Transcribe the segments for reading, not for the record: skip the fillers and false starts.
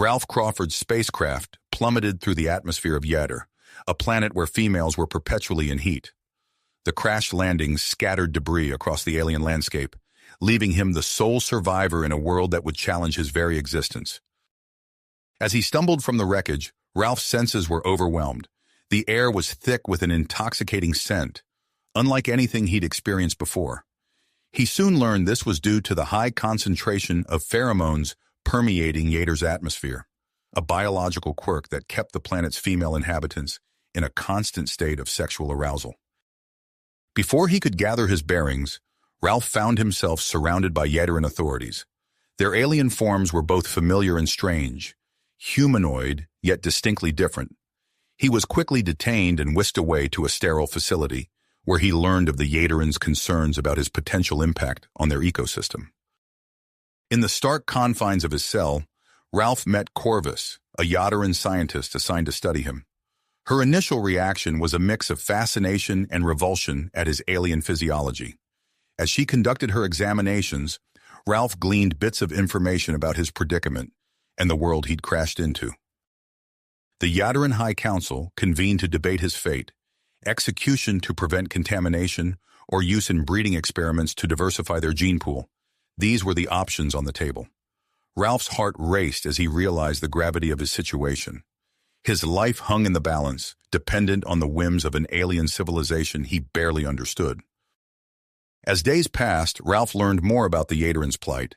Ralph Crawford's spacecraft plummeted through the atmosphere of Yater, a planet where females were perpetually in heat. The crash landings scattered debris across the alien landscape, leaving him the sole survivor in a world that would challenge his very existence. As he stumbled from the wreckage, Ralph's senses were overwhelmed. The air was thick with an intoxicating scent, unlike anything he'd experienced before. He soon learned this was due to the high concentration of pheromones permeating Yater's atmosphere, a biological quirk that kept the planet's female inhabitants in a constant state of sexual arousal. Before he could gather his bearings, Ralph found himself surrounded by Yateran authorities. Their alien forms were both familiar and strange, humanoid, yet distinctly different. He was quickly detained and whisked away to a sterile facility, where he learned of the Yaterans' concerns about his potential impact on their ecosystem. In the stark confines of his cell, Ralph met Corvus, a Yateran scientist assigned to study him. Her initial reaction was a mix of fascination and revulsion at his alien physiology. As she conducted her examinations, Ralph gleaned bits of information about his predicament and the world he'd crashed into. The Yateran High Council convened to debate his fate: execution to prevent contamination, or use in breeding experiments to diversify their gene pool. These were the options on the table. Ralph's heart raced as he realized the gravity of his situation. His life hung in the balance, dependent on the whims of an alien civilization he barely understood. As days passed, Ralph learned more about the Yaterans' plight.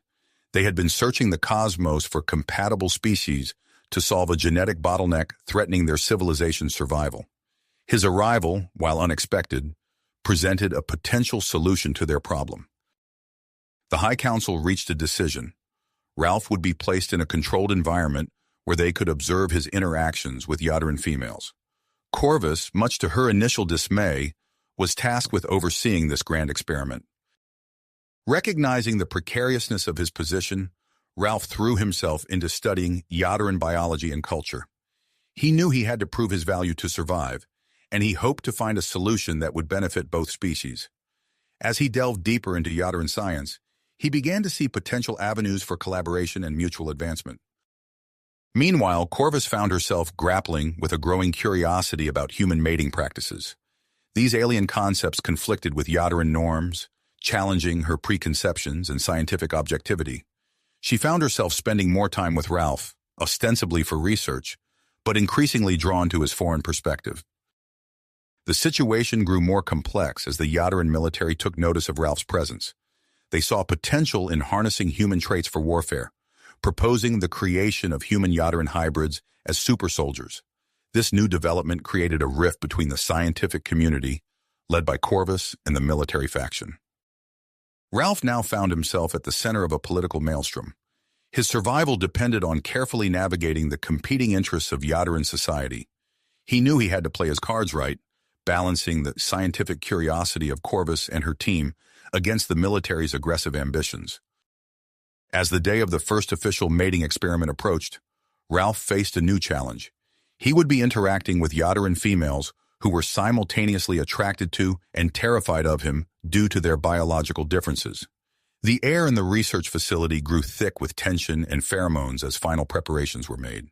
They had been searching the cosmos for compatible species to solve a genetic bottleneck threatening their civilization's survival. His arrival, while unexpected, presented a potential solution to their problem. The High Council reached a decision. Ralph would be placed in a controlled environment where they could observe his interactions with Yateran females. Corvus, much to her initial dismay, was tasked with overseeing this grand experiment. Recognizing the precariousness of his position, Ralph threw himself into studying Yateran biology and culture. He knew he had to prove his value to survive, and he hoped to find a solution that would benefit both species. As he delved deeper into Yateran science, he began to see potential avenues for collaboration and mutual advancement. Meanwhile, Corvus found herself grappling with a growing curiosity about human mating practices. These alien concepts conflicted with Yateran norms, challenging her preconceptions and scientific objectivity. She found herself spending more time with Ralph, ostensibly for research, but increasingly drawn to his foreign perspective. The situation grew more complex as the Yateran military took notice of Ralph's presence. They saw potential in harnessing human traits for warfare, proposing the creation of human-Yateran hybrids as super soldiers. This new development created a rift between the scientific community, led by Corvus, and the military faction. Ralph now found himself at the center of a political maelstrom. His survival depended on carefully navigating the competing interests of Yateran society. He knew he had to play his cards right, balancing the scientific curiosity of Corvus and her team against the military's aggressive ambitions. As the day of the first official mating experiment approached, Ralph faced a new challenge. He would be interacting with Yateran females who were simultaneously attracted to and terrified of him due to their biological differences. The air in the research facility grew thick with tension and pheromones as final preparations were made.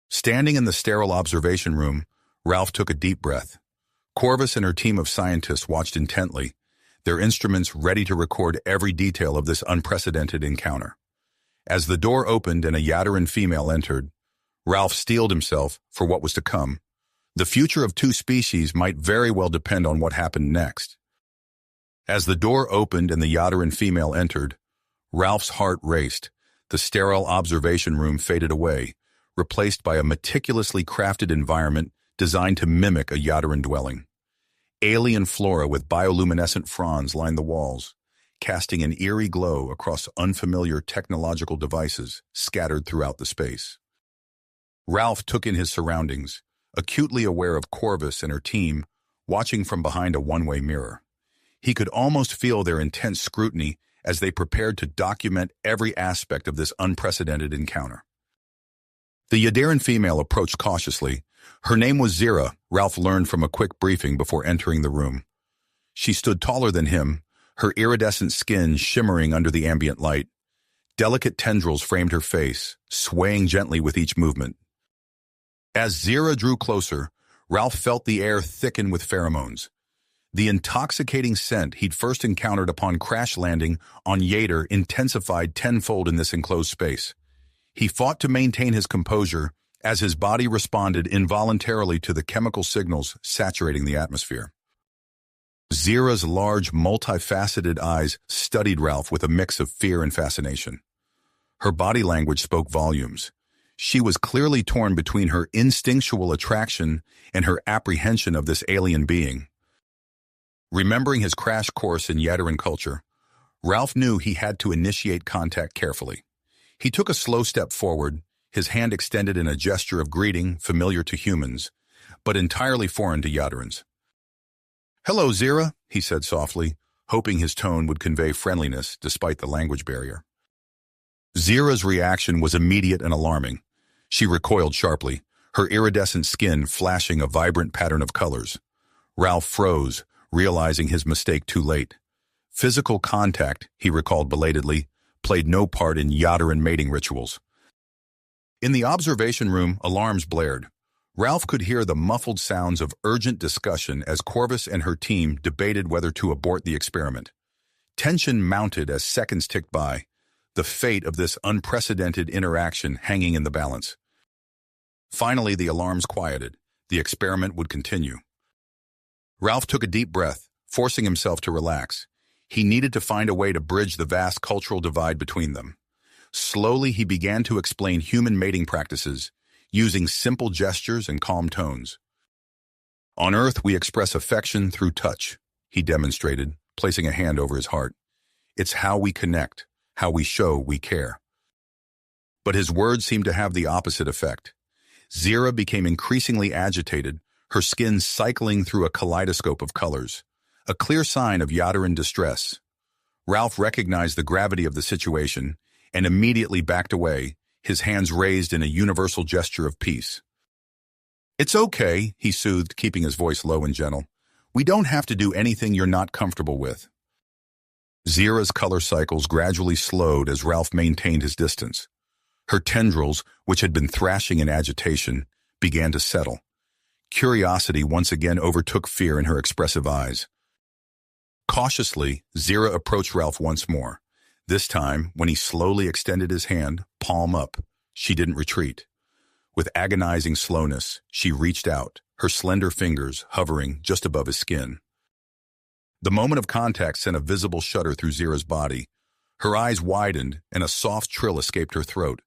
Standing in the sterile observation room, Ralph took a deep breath. Corvus and her team of scientists watched intently, their instruments ready to record every detail of this unprecedented encounter. As the door opened and a Yateran female entered, Ralph steeled himself for what was to come. The future of two species might very well depend on what happened next. As the door opened and the Yateran female entered, Ralph's heart raced. The sterile observation room faded away, replaced by a meticulously crafted environment designed to mimic a Yateran dwelling. Alien flora with bioluminescent fronds lined the walls, casting an eerie glow across unfamiliar technological devices scattered throughout the space. Ralph took in his surroundings, acutely aware of Corvus and her team watching from behind a one-way mirror. He could almost feel their intense scrutiny as they prepared to document every aspect of this unprecedented encounter. The Yateran female approached cautiously. Her name was Zira, Ralph learned from a quick briefing before entering the room. She stood taller than him, her iridescent skin shimmering under the ambient light. Delicate tendrils framed her face, swaying gently with each movement. As Zira drew closer, Ralph felt the air thicken with pheromones. The intoxicating scent he'd first encountered upon crash landing on Yater intensified tenfold in this enclosed space. He fought to maintain his composure as his body responded involuntarily to the chemical signals saturating the atmosphere. Zira's large, multifaceted eyes studied Ralph with a mix of fear and fascination. Her body language spoke volumes. She was clearly torn between her instinctual attraction and her apprehension of this alien being. Remembering his crash course in Yateran culture, Ralph knew he had to initiate contact carefully. He took a slow step forward, his hand extended in a gesture of greeting familiar to humans, but entirely foreign to Yaterans. "Hello, Zira," he said softly, hoping his tone would convey friendliness despite the language barrier. Zira's reaction was immediate and alarming. She recoiled sharply, her iridescent skin flashing a vibrant pattern of colors. Ralph froze, realizing his mistake too late. Physical contact, he recalled belatedly, played no part in Yateran mating rituals. In the observation room, alarms blared. Ralph could hear the muffled sounds of urgent discussion as Corvus and her team debated whether to abort the experiment. Tension mounted as seconds ticked by, the fate of this unprecedented interaction hanging in the balance. Finally, the alarms quieted. The experiment would continue. Ralph took a deep breath, forcing himself to relax. He needed to find a way to bridge the vast cultural divide between them. Slowly, he began to explain human mating practices, using simple gestures and calm tones. "On Earth, we express affection through touch," he demonstrated, placing a hand over his heart. "It's how we connect, how we show we care." But his words seemed to have the opposite effect. Zira became increasingly agitated, her skin cycling through a kaleidoscope of colors, a clear sign of Yateran distress. Ralph recognized the gravity of the situation and immediately backed away, his hands raised in a universal gesture of peace. "It's okay," he soothed, keeping his voice low and gentle. "We don't have to do anything you're not comfortable with." Zira's color cycles gradually slowed as Ralph maintained his distance. Her tendrils, which had been thrashing in agitation, began to settle. Curiosity once again overtook fear in her expressive eyes. Cautiously, Zira approached Ralph once more. This time, when he slowly extended his hand, palm up, she didn't retreat. With agonizing slowness, she reached out, her slender fingers hovering just above his skin. The moment of contact sent a visible shudder through Zira's body. Her eyes widened, and a soft trill escaped her throat.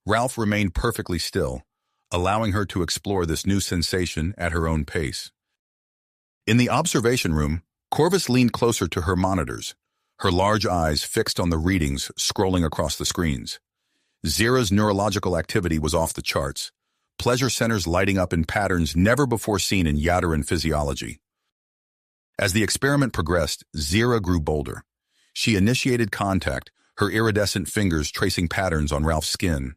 Ralph remained perfectly still, allowing her to explore this new sensation at her own pace. In the observation room, Corvus leaned closer to her monitors, her large eyes fixed on the readings scrolling across the screens. Zira's neurological activity was off the charts, pleasure centers lighting up in patterns never before seen in Yateran physiology. As the experiment progressed, Zira grew bolder. She initiated contact, her iridescent fingers tracing patterns on Ralph's skin.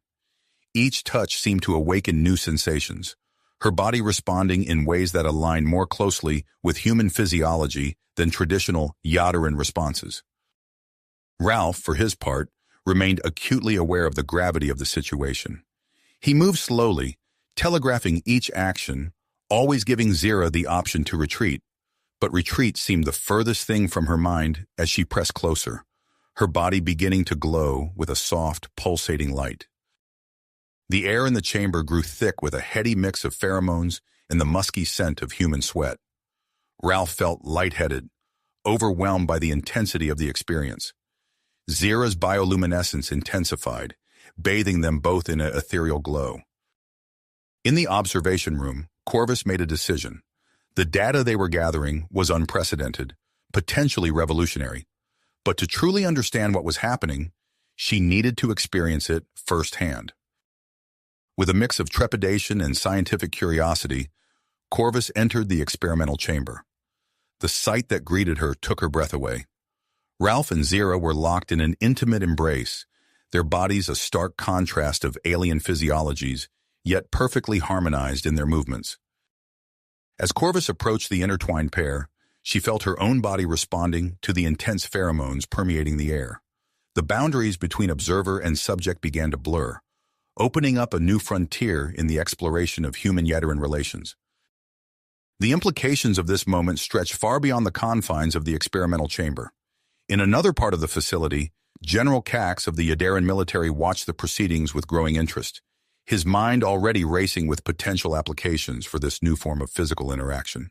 Each touch seemed to awaken new sensations, her body responding in ways that aligned more closely with human physiology than traditional Yateran responses. Ralph, for his part, remained acutely aware of the gravity of the situation. He moved slowly, telegraphing each action, always giving Zira the option to retreat. But retreat seemed the furthest thing from her mind as she pressed closer, her body beginning to glow with a soft, pulsating light. The air in the chamber grew thick with a heady mix of pheromones and the musky scent of human sweat. Ralph felt lightheaded, overwhelmed by the intensity of the experience. Zira's bioluminescence intensified, bathing them both in an ethereal glow. In the observation room, Corvus made a decision. The data they were gathering was unprecedented, potentially revolutionary. But to truly understand what was happening, she needed to experience it firsthand. With a mix of trepidation and scientific curiosity, Corvus entered the experimental chamber. The sight that greeted her took her breath away. Ralph and Zira were locked in an intimate embrace, their bodies a stark contrast of alien physiologies, yet perfectly harmonized in their movements. As Corvus approached the intertwined pair, she felt her own body responding to the intense pheromones permeating the air. The boundaries between observer and subject began to blur, opening up a new frontier in the exploration of human-Yetteran relations. The implications of this moment stretch far beyond the confines of the experimental chamber. In another part of the facility, General Cax of the Yetteran military watched the proceedings with growing interest, his mind already racing with potential applications for this new form of physical interaction.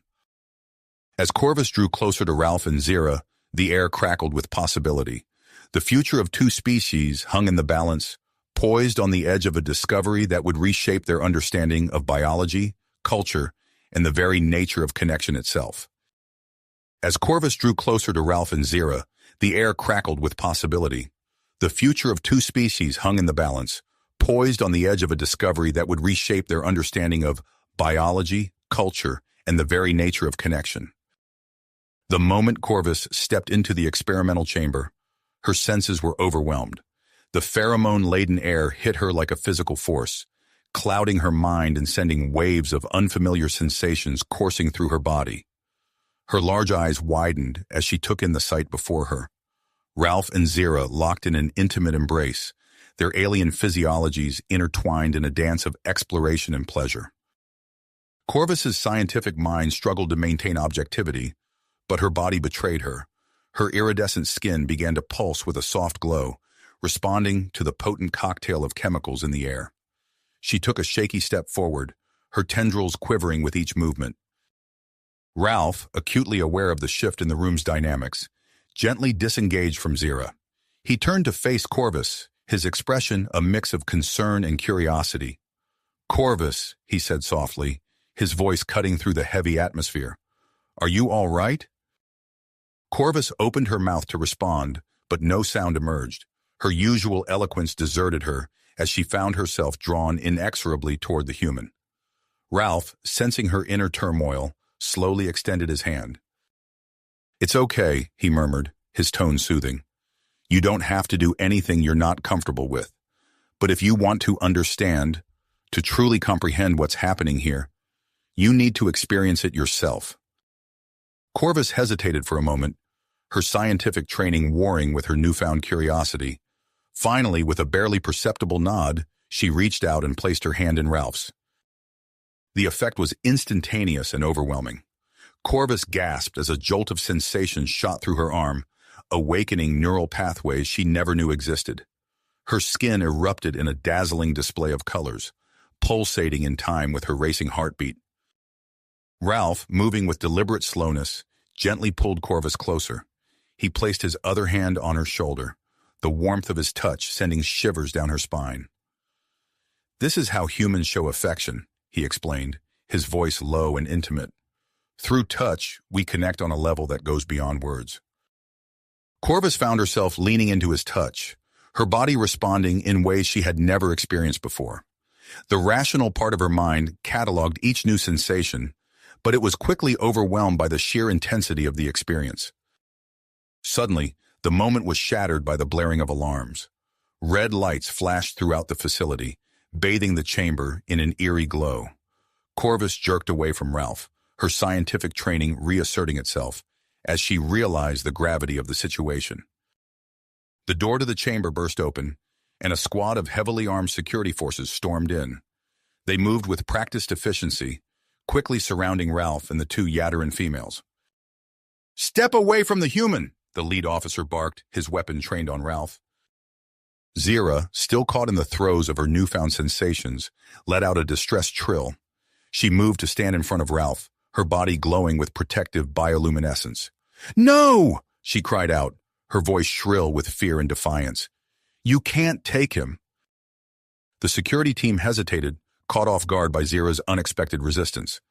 As Corvus drew closer to Ralph and Zira, the air crackled with possibility. The future of two species hung in the balance, poised on the edge of a discovery that would reshape their understanding of biology, culture, and the very nature of connection itself. As Corvus drew closer to Ralph and Zira, the air crackled with possibility. The future of two species hung in the balance, poised on the edge of a discovery that would reshape their understanding of biology, culture, and the very nature of connection. The moment Corvus stepped into the experimental chamber, her senses were overwhelmed. The pheromone-laden air hit her like a physical force, clouding her mind and sending waves of unfamiliar sensations coursing through her body. Her large eyes widened as she took in the sight before her. Ralph and Zira locked in an intimate embrace, their alien physiologies intertwined in a dance of exploration and pleasure. Corvus's scientific mind struggled to maintain objectivity, but her body betrayed her. Her iridescent skin began to pulse with a soft glow, responding to the potent cocktail of chemicals in the air. She took a shaky step forward, her tendrils quivering with each movement. Ralph, acutely aware of the shift in the room's dynamics, gently disengaged from Zira. He turned to face Corvus, his expression a mix of concern and curiosity. "Corvus," he said softly, his voice cutting through the heavy atmosphere. "Are you all right?" Corvus opened her mouth to respond, but no sound emerged. Her usual eloquence deserted her as she found herself drawn inexorably toward the human. Ralph, sensing her inner turmoil, slowly extended his hand. "It's okay," he murmured, his tone soothing. "You don't have to do anything you're not comfortable with. But if you want to understand, to truly comprehend what's happening here, you need to experience it yourself." Corvus hesitated for a moment, her scientific training warring with her newfound curiosity. Finally, with a barely perceptible nod, she reached out and placed her hand in Ralph's. The effect was instantaneous and overwhelming. Corvus gasped as a jolt of sensation shot through her arm, awakening neural pathways she never knew existed. Her skin erupted in a dazzling display of colors, pulsating in time with her racing heartbeat. Ralph, moving with deliberate slowness, gently pulled Corvus closer. He placed his other hand on her shoulder, the warmth of his touch sending shivers down her spine. "This is how humans show affection," he explained, his voice low and intimate. "Through touch, we connect on a level that goes beyond words." Corvus found herself leaning into his touch, her body responding in ways she had never experienced before. The rational part of her mind cataloged each new sensation, but it was quickly overwhelmed by the sheer intensity of the experience. Suddenly, the moment was shattered by the blaring of alarms. Red lights flashed throughout the facility, bathing the chamber in an eerie glow. Corvus jerked away from Ralph, her scientific training reasserting itself, as she realized the gravity of the situation. The door to the chamber burst open, and a squad of heavily armed security forces stormed in. They moved with practiced efficiency, quickly surrounding Ralph and the two Yetteran females. "Step away from the human!" the lead officer barked, his weapon trained on Ralph. Zira, still caught in the throes of her newfound sensations, let out a distressed trill. She moved to stand in front of Ralph, her body glowing with protective bioluminescence. "No!" she cried out, her voice shrill with fear and defiance. "You can't take him." The security team hesitated, caught off guard by Zira's unexpected resistance.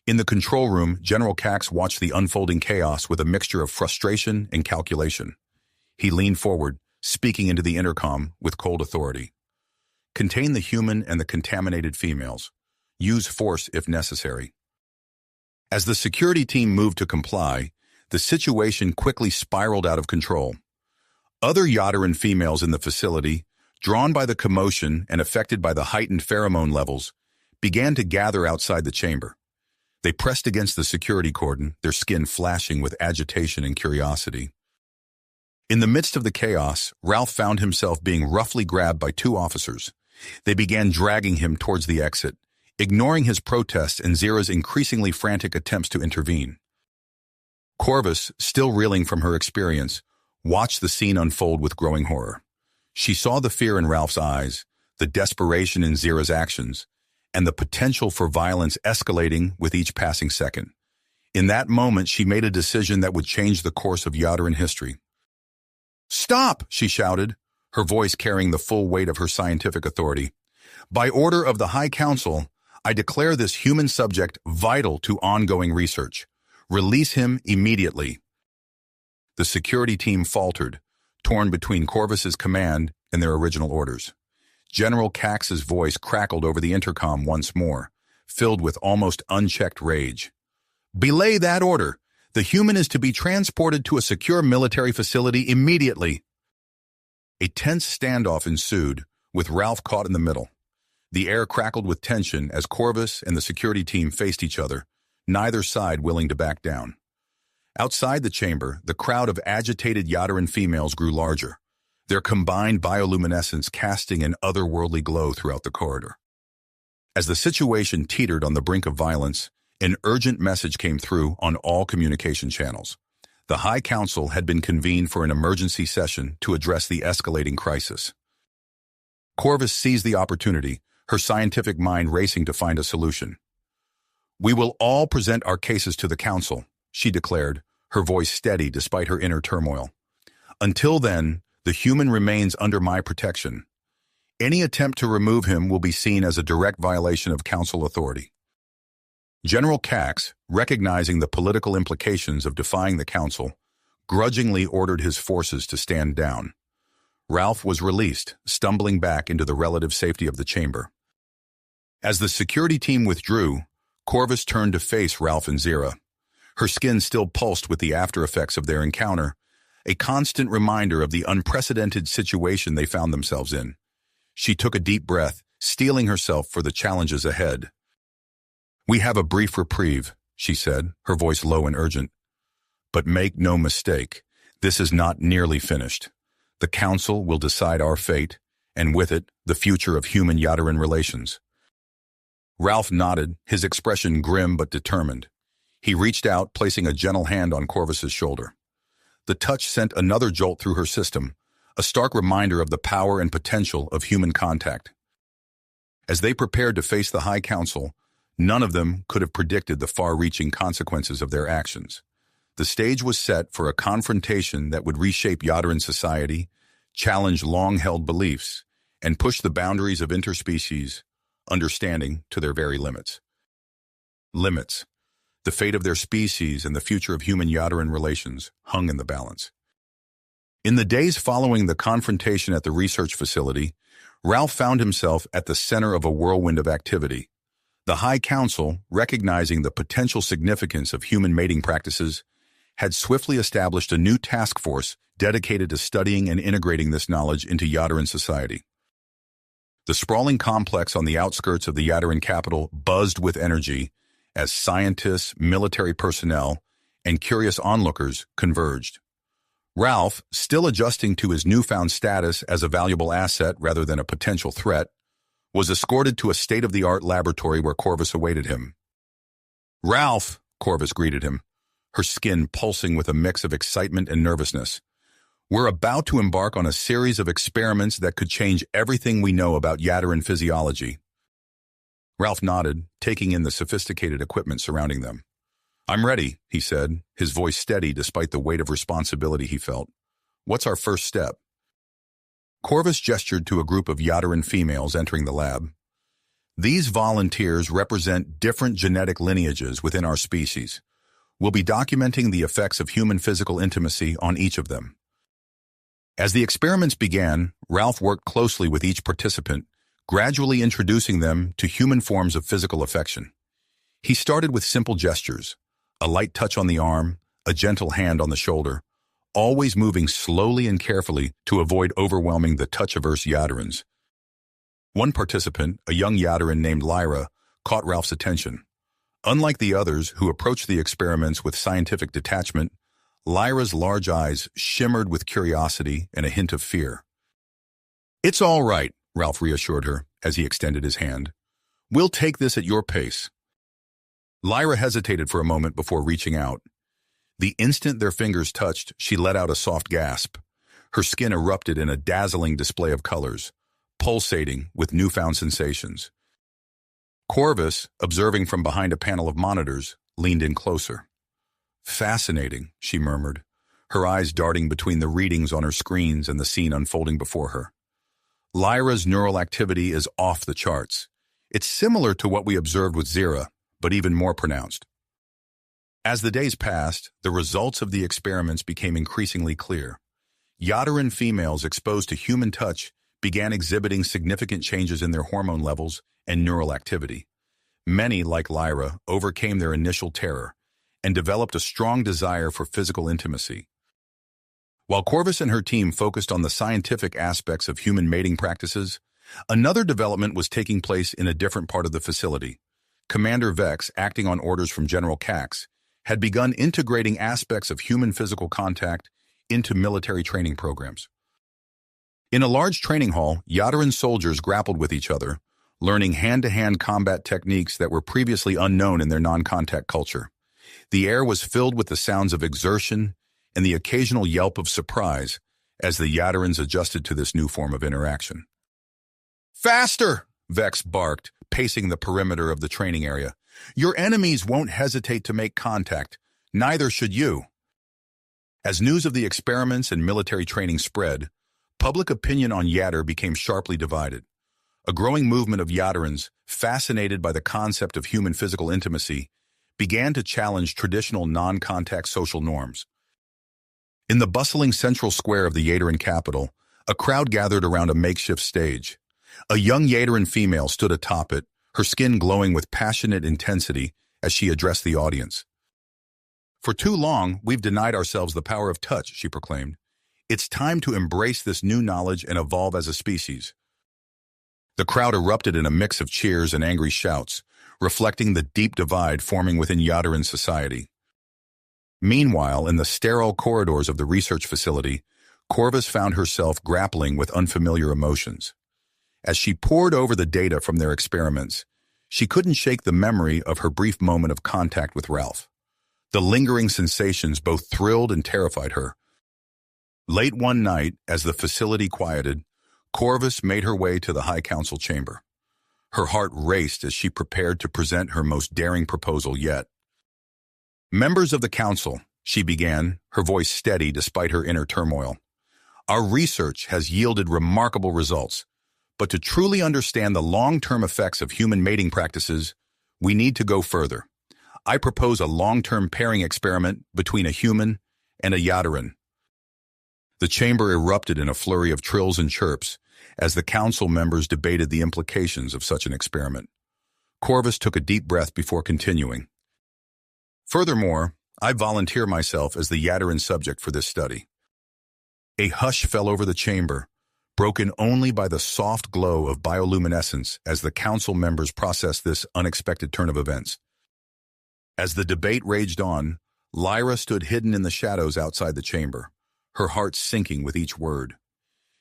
In the control room, General Cax watched the unfolding chaos with a mixture of frustration and calculation. He leaned forward, speaking into the intercom with cold authority. "Contain the human and the contaminated females. Use force if necessary." As the security team moved to comply, the situation quickly spiraled out of control. Other Yetteran females in the facility, drawn by the commotion and affected by the heightened pheromone levels, began to gather outside the chamber. They pressed against the security cordon, their skin flashing with agitation and curiosity. In the midst of the chaos, Ralph found himself being roughly grabbed by two officers. They began dragging him towards the exit, ignoring his protests and Zira's increasingly frantic attempts to intervene. Corvus, still reeling from her experience, watched the scene unfold with growing horror. She saw the fear in Ralph's eyes, the desperation in Zira's actions, and the potential for violence escalating with each passing second. In that moment, she made a decision that would change the course of Yadarin history. "Stop!" she shouted, her voice carrying the full weight of her scientific authority. "By order of the High Council, I declare this human subject vital to ongoing research. Release him immediately." The security team faltered, torn between Corvus's command and their original orders. General Cax's voice crackled over the intercom once more, filled with almost unchecked rage. "Belay that order. The human is to be transported to a secure military facility immediately." A tense standoff ensued, with Ralph caught in the middle. The air crackled with tension as Corvus and the security team faced each other, neither side willing to back down. Outside the chamber, the crowd of agitated Yadarin females grew larger, their combined bioluminescence casting an otherworldly glow throughout the corridor. As the situation teetered on the brink of violence, an urgent message came through on all communication channels. The High Council had been convened for an emergency session to address the escalating crisis. Corvus seized the opportunity, her scientific mind racing to find a solution. "We will all present our cases to the Council," she declared, her voice steady despite her inner turmoil. "Until then, the human remains under my protection. Any attempt to remove him will be seen as a direct violation of Council authority." General Cax, recognizing the political implications of defying the Council, grudgingly ordered his forces to stand down. Ralph was released, stumbling back into the relative safety of the chamber. As the security team withdrew, Corvus turned to face Ralph and Zira. Her skin still pulsed with the after-effects of their encounter, a constant reminder of the unprecedented situation they found themselves in. She took a deep breath, steeling herself for the challenges ahead. "We have a brief reprieve," she said, her voice low and urgent. "But make no mistake, this is not nearly finished. The Council will decide our fate, and with it, the future of human Yadarin relations." Ralph nodded, his expression grim but determined. He reached out, placing a gentle hand on Corvus's shoulder. The touch sent another jolt through her system, a stark reminder of the power and potential of human contact. As they prepared to face the High Council, none of them could have predicted the far-reaching consequences of their actions. The stage was set for a confrontation that would reshape Yadarin society, challenge long-held beliefs, and push the boundaries of interspecies understanding to their very limits. Limits. The fate of their species and the future of human Yadarin relations hung in the balance. In the days following the confrontation at the research facility, Ralph found himself at the center of a whirlwind of activity. The High Council, recognizing the potential significance of human mating practices, had swiftly established a new task force dedicated to studying and integrating this knowledge into Yadarin society. The sprawling complex on the outskirts of the Yadarin capital buzzed with energy as scientists, military personnel, and curious onlookers converged. Ralph, still adjusting to his newfound status as a valuable asset rather than a potential threat, was escorted to a state-of-the-art laboratory where Corvus awaited him. "Ralph," Corvus greeted him, her skin pulsing with a mix of excitement and nervousness. "We're about to embark on a series of experiments that could change everything we know about Yadarin physiology." Ralph nodded, taking in the sophisticated equipment surrounding them. "I'm ready," he said, his voice steady despite the weight of responsibility he felt. "What's our first step?" Corvus gestured to a group of Yadarin females entering the lab. "These volunteers represent different genetic lineages within our species. We'll be documenting the effects of human physical intimacy on each of them." As the experiments began, Ralph worked closely with each participant, gradually introducing them to human forms of physical affection. He started with simple gestures, a light touch on the arm, a gentle hand on the shoulder, always moving slowly and carefully to avoid overwhelming the touch-averse Yadarins. One participant, a young Yadarin named Lyra, caught Ralph's attention. Unlike the others who approached the experiments with scientific detachment, Lyra's large eyes shimmered with curiosity and a hint of fear. "It's all right," Ralph reassured her as he extended his hand. "We'll take this at your pace." Lyra hesitated for a moment before reaching out. The instant their fingers touched, she let out a soft gasp. Her skin erupted in a dazzling display of colors, pulsating with newfound sensations. Corvus, observing from behind a panel of monitors, leaned in closer. "Fascinating," she murmured, her eyes darting between the readings on her screens and the scene unfolding before her. "Lyra's neural activity is off the charts. It's similar to what we observed with Zira, but even more pronounced." As the days passed, the results of the experiments became increasingly clear. Yadaran females exposed to human touch began exhibiting significant changes in their hormone levels and neural activity. Many, like Lyra, overcame their initial terror and developed a strong desire for physical intimacy. While Corvus and her team focused on the scientific aspects of human mating practices, another development was taking place in a different part of the facility. Commander Vex, acting on orders from General Cax, had begun integrating aspects of human physical contact into military training programs. In a large training hall, Yadaran soldiers grappled with each other, learning hand-to-hand combat techniques that were previously unknown in their non-contact culture. The air was filled with the sounds of exertion and the occasional yelp of surprise as the Yadarans adjusted to this new form of interaction. "Faster!" Vex barked, pacing the perimeter of the training area. "Your enemies won't hesitate to make contact. Neither should you." As news of the experiments and military training spread, public opinion on Yadar became sharply divided. A growing movement of Yadarans, fascinated by the concept of human physical intimacy, began to challenge traditional non-contact social norms. In the bustling central square of the Yadaran capital, a crowd gathered around a makeshift stage. A young Yadaran female stood atop it, her skin glowing with passionate intensity as she addressed the audience. "For too long, we've denied ourselves the power of touch," she proclaimed. "It's time to embrace this new knowledge and evolve as a species." The crowd erupted in a mix of cheers and angry shouts, reflecting the deep divide forming within Yadaran society. Meanwhile, in the sterile corridors of the research facility, Corvus found herself grappling with unfamiliar emotions. As she pored over the data from their experiments, she couldn't shake the memory of her brief moment of contact with Ralph. The lingering sensations both thrilled and terrified her. Late one night, as the facility quieted, Corvus made her way to the High Council chamber. Her heart raced as she prepared to present her most daring proposal yet. "Members of the Council," she began, her voice steady despite her inner turmoil. "Our research has yielded remarkable results, but to truly understand the long-term effects of human mating practices, we need to go further. I propose a long-term pairing experiment between a human and a Yadaran." The chamber erupted in a flurry of trills and chirps as the council members debated the implications of such an experiment. Corvus took a deep breath before continuing. "Furthermore, I volunteer myself as the Yadaran subject for this study." A hush fell over the chamber, broken only by the soft glow of bioluminescence as the council members processed this unexpected turn of events. As the debate raged on, Lyra stood hidden in the shadows outside the chamber, her heart sinking with each word.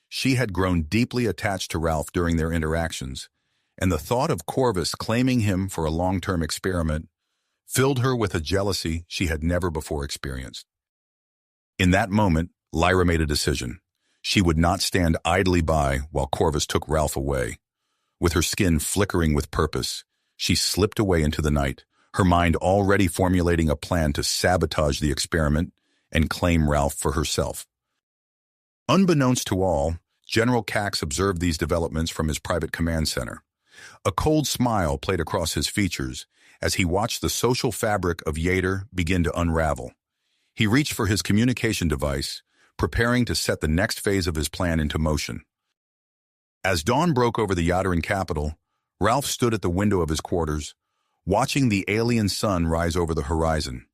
She had grown deeply attached to Ralph during their interactions, and the thought of Corvus claiming him for a long-term experiment filled her with a jealousy she had never before experienced. In that moment, Lyra made a decision. She would not stand idly by while Corvus took Ralph away. With her skin flickering with purpose, she slipped away into the night, her mind already formulating a plan to sabotage the experiment and claim Ralph for herself. Unbeknownst to all, General Cax observed these developments from his private command center. A cold smile played across his features as he watched the social fabric of Yadar begin to unravel. He reached for his communication device, preparing to set the next phase of his plan into motion. As dawn broke over the Yadaran capital, Ralph stood at the window of his quarters, watching the alien sun rise over the horizon.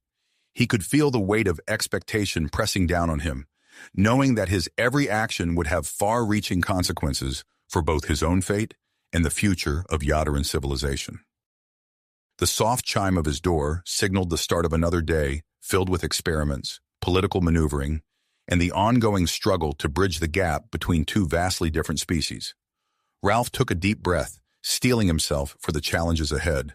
He could feel the weight of expectation pressing down on him, knowing that his every action would have far-reaching consequences for both his own fate and the future of Yadaran civilization. The soft chime of his door signaled the start of another day filled with experiments, political maneuvering, and the ongoing struggle to bridge the gap between two vastly different species. Ralph took a deep breath, steeling himself for the challenges ahead,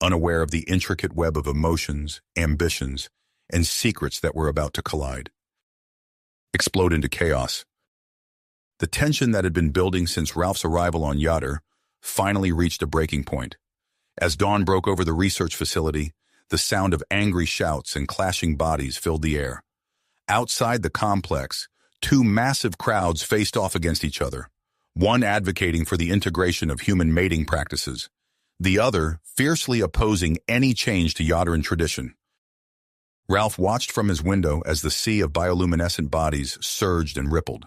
unaware of the intricate web of emotions, ambitions, and secrets that were about to collide. Explode into chaos. The tension that had been building since Ralph's arrival on Yater finally reached a breaking point. As dawn broke over the research facility, the sound of angry shouts and clashing bodies filled the air. Outside the complex, two massive crowds faced off against each other, one advocating for the integration of human mating practices, the other fiercely opposing any change to Yateran tradition. Ralph watched from his window as the sea of bioluminescent bodies surged and rippled.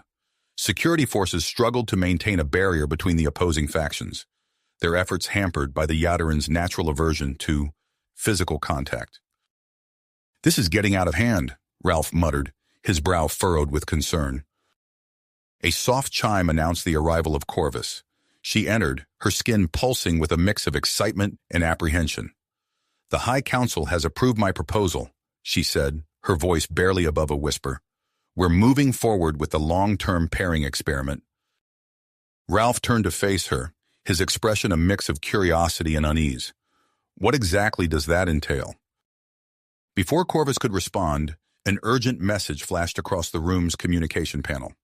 Security forces struggled to maintain a barrier between the opposing factions, their efforts hampered by the Yaterans' natural aversion to physical contact. "This is getting out of hand," Ralph muttered, his brow furrowed with concern. A soft chime announced the arrival of Corvus. She entered, her skin pulsing with a mix of excitement and apprehension. "The High Council has approved my proposal," she said, her voice barely above a whisper. "We're moving forward with the long-term pairing experiment." Ralph turned to face her, his expression a mix of curiosity and unease. "What exactly does that entail?" Before Corvus could respond, an urgent message flashed across the room's communication panel.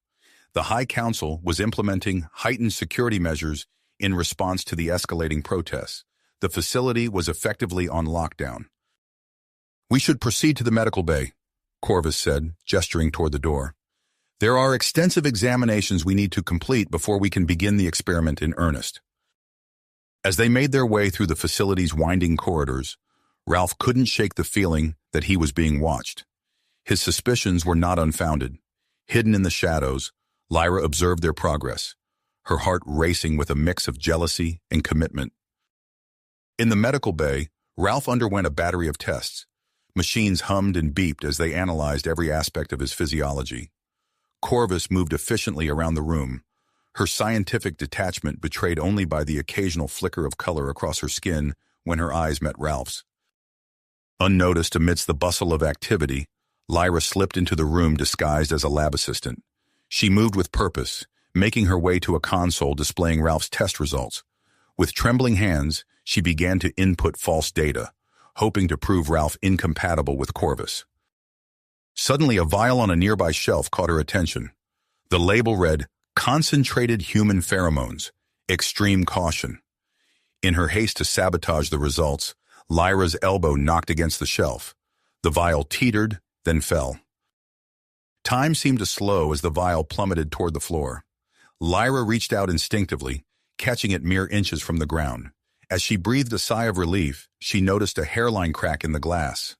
The High Council was implementing heightened security measures in response to the escalating protests. The facility was effectively on lockdown. "We should proceed to the medical bay," Corvus said, gesturing toward the door. "There are extensive examinations we need to complete before we can begin the experiment in earnest." As they made their way through the facility's winding corridors, Ralph couldn't shake the feeling that he was being watched. His suspicions were not unfounded. Hidden in the shadows, Lyra observed their progress, her heart racing with a mix of jealousy and commitment. In the medical bay, Ralph underwent a battery of tests. Machines hummed and beeped as they analyzed every aspect of his physiology. Corvus moved efficiently around the room, her scientific detachment betrayed only by the occasional flicker of color across her skin when her eyes met Ralph's. Unnoticed amidst the bustle of activity, Lyra slipped into the room disguised as a lab assistant. She moved with purpose, making her way to a console displaying Ralph's test results. With trembling hands, she began to input false data, hoping to prove Ralph incompatible with Corvus. Suddenly, a vial on a nearby shelf caught her attention. The label read, "Concentrated human pheromones. Extreme caution." In her haste to sabotage the results, Lyra's elbow knocked against the shelf. The vial teetered, then fell. Time seemed to slow as the vial plummeted toward the floor. Lyra reached out instinctively, catching it mere inches from the ground. As she breathed a sigh of relief, she noticed a hairline crack in the glass.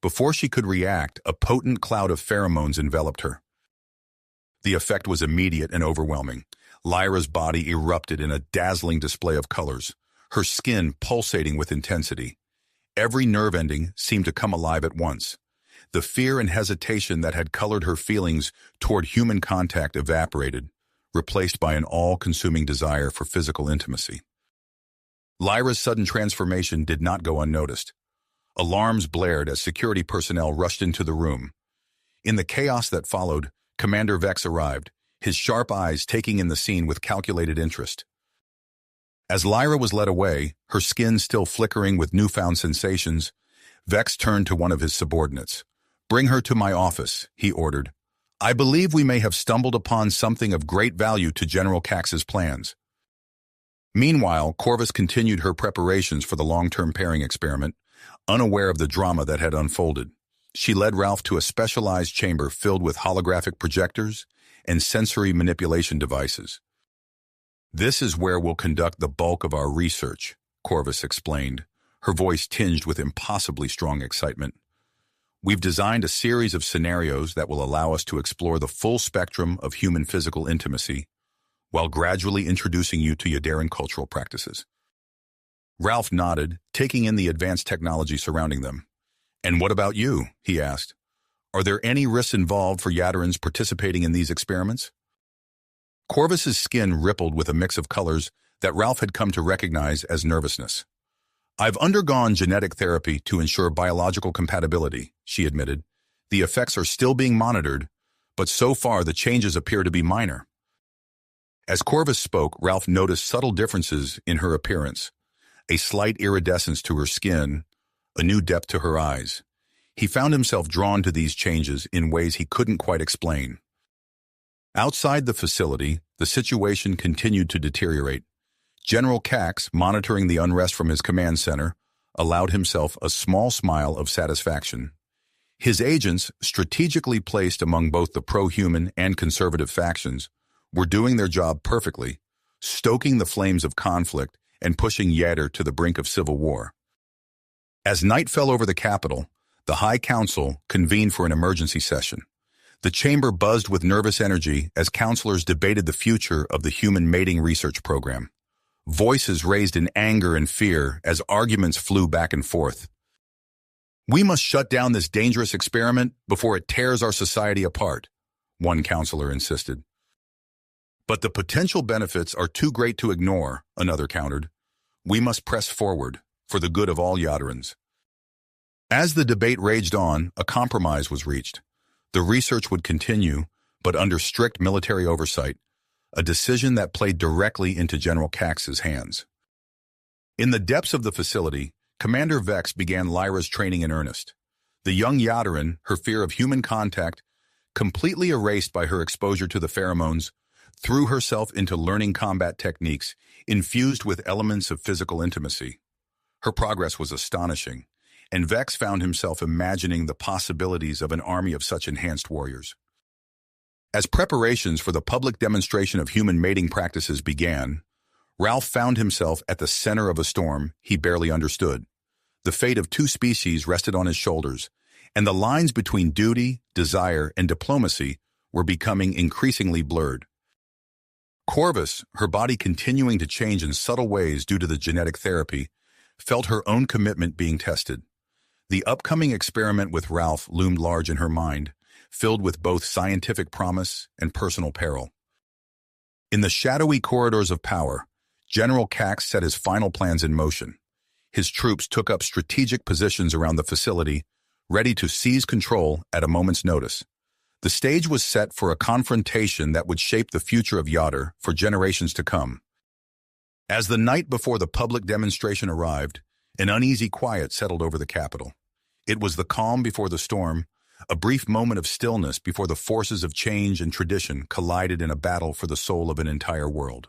Before she could react, a potent cloud of pheromones enveloped her. The effect was immediate and overwhelming. Lyra's body erupted in a dazzling display of colors, her skin pulsating with intensity. Every nerve ending seemed to come alive at once. The fear and hesitation that had colored her feelings toward human contact evaporated, replaced by an all-consuming desire for physical intimacy. Lyra's sudden transformation did not go unnoticed. Alarms blared as security personnel rushed into the room. In the chaos that followed, Commander Vex arrived, his sharp eyes taking in the scene with calculated interest. As Lyra was led away, her skin still flickering with newfound sensations, Vex turned to one of his subordinates. "Bring her to my office," he ordered. "I believe we may have stumbled upon something of great value to General Cax's plans." Meanwhile, Corvus continued her preparations for the long-term pairing experiment, unaware of the drama that had unfolded. She led Ralph to a specialized chamber filled with holographic projectors and sensory manipulation devices. "This is where we'll conduct the bulk of our research," Corvus explained, her voice tinged with impossibly strong excitement. "We've designed a series of scenarios that will allow us to explore the full spectrum of human physical intimacy, while gradually introducing you to Yaderan cultural practices." Ralph nodded, taking in the advanced technology surrounding them. "And what about you?" he asked. "Are there any risks involved for Yaderans participating in these experiments?" Corvus's skin rippled with a mix of colors that Ralph had come to recognize as nervousness. "I've undergone genetic therapy to ensure biological compatibility," she admitted, The effects are still being monitored, but so far the changes appear to be minor. As Corvus spoke, Ralph noticed subtle differences in her appearance. A slight iridescence to her skin, a new depth to her eyes. He found himself drawn to these changes in ways he couldn't quite explain. Outside the facility, the situation continued to deteriorate. General Cax, monitoring the unrest from his command center, allowed himself a small smile of satisfaction. His agents, strategically placed among both the pro-human and conservative factions, were doing their job perfectly, stoking the flames of conflict and pushing Yater to the brink of civil war. As night fell over the capital, the High Council convened for an emergency session. The chamber buzzed with nervous energy as counselors debated the future of the human mating research program. Voices raised in anger and fear as arguments flew back and forth. "We must shut down this dangerous experiment before it tears our society apart," one counselor insisted. "But the potential benefits are too great to ignore," another countered. "We must press forward, for the good of all Yaterans." As the debate raged on, a compromise was reached. The research would continue, but under strict military oversight, a decision that played directly into General Cax's hands. In the depths of the facility, Commander Vex began Lyra's training in earnest. The young Yateran, her fear of human contact, completely erased by her exposure to the pheromones, threw herself into learning combat techniques infused with elements of physical intimacy. Her progress was astonishing, and Vex found himself imagining the possibilities of an army of such enhanced warriors. As preparations for the public demonstration of human mating practices began, Ralph found himself at the center of a storm he barely understood. The fate of two species rested on his shoulders, and the lines between duty, desire, and diplomacy were becoming increasingly blurred. Corvus, her body continuing to change in subtle ways due to the genetic therapy, felt her own commitment being tested. The upcoming experiment with Ralph loomed large in her mind, filled with both scientific promise and personal peril. In the shadowy corridors of power, General Cax set his final plans in motion. His troops took up strategic positions around the facility, ready to seize control at a moment's notice. The stage was set for a confrontation that would shape the future of Yater for generations to come. As the night before the public demonstration arrived, an uneasy quiet settled over the capital. It was the calm before the storm, a brief moment of stillness before the forces of change and tradition collided in a battle for the soul of an entire world.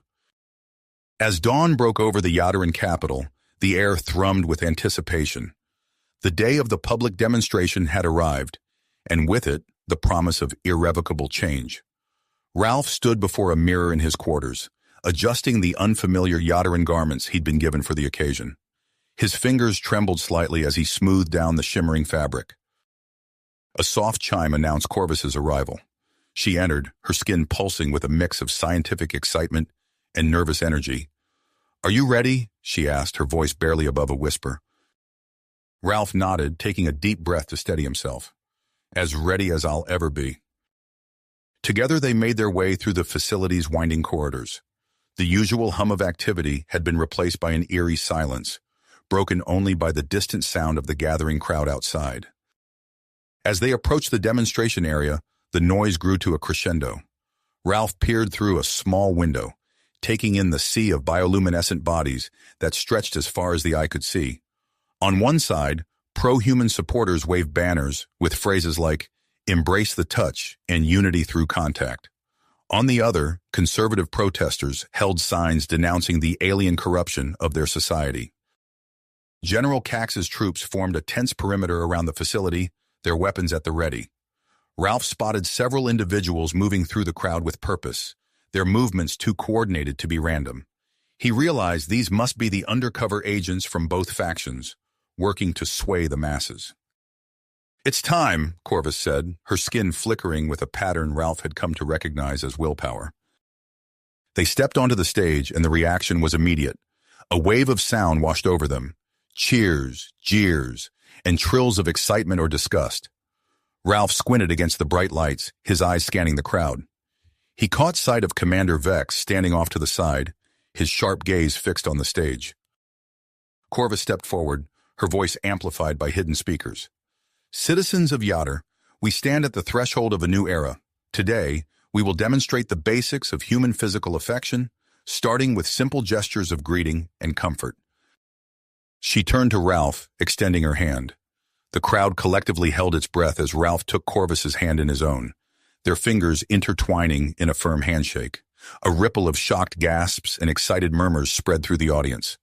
As dawn broke over the Yateran capital, the air thrummed with anticipation. The day of the public demonstration had arrived, and with it, the promise of irrevocable change. Ralph stood before a mirror in his quarters, adjusting the unfamiliar Yateran garments he'd been given for the occasion. His fingers trembled slightly as he smoothed down the shimmering fabric. A soft chime announced Corvus's arrival. She entered, her skin pulsing with a mix of scientific excitement and nervous energy. "Are you ready?" she asked, her voice barely above a whisper. Ralph nodded, taking a deep breath to steady himself. "As ready as I'll ever be." Together they made their way through the facility's winding corridors. The usual hum of activity had been replaced by an eerie silence, broken only by the distant sound of the gathering crowd outside. As they approached the demonstration area, the noise grew to a crescendo. Ralph peered through a small window, taking in the sea of bioluminescent bodies that stretched as far as the eye could see. On one side, pro-human supporters waved banners with phrases like, "Embrace the touch" and "Unity through contact." On the other, conservative protesters held signs denouncing the alien corruption of their society. General Cax's troops formed a tense perimeter around the facility, their weapons at the ready. Ralph spotted several individuals moving through the crowd with purpose, their movements too coordinated to be random. He realized these must be the undercover agents from both factions, working to sway the masses. "It's time," Corvus said, her skin flickering with a pattern Ralph had come to recognize as willpower. They stepped onto the stage, and the reaction was immediate. A wave of sound washed over them. Cheers, jeers, and trills of excitement or disgust. Ralph squinted against the bright lights, his eyes scanning the crowd. He caught sight of Commander Vex standing off to the side, his sharp gaze fixed on the stage. Corvus stepped forward, her voice amplified by hidden speakers. "Citizens of Yater, We stand at the threshold of a new era. Today, we will demonstrate the basics of human physical affection, starting with simple gestures of greeting and comfort. She turned to Ralph, extending her hand. The crowd collectively held its breath as Ralph took Corvus's hand in his own, their fingers intertwining in a firm handshake. A ripple of shocked gasps and excited murmurs spread through the audience.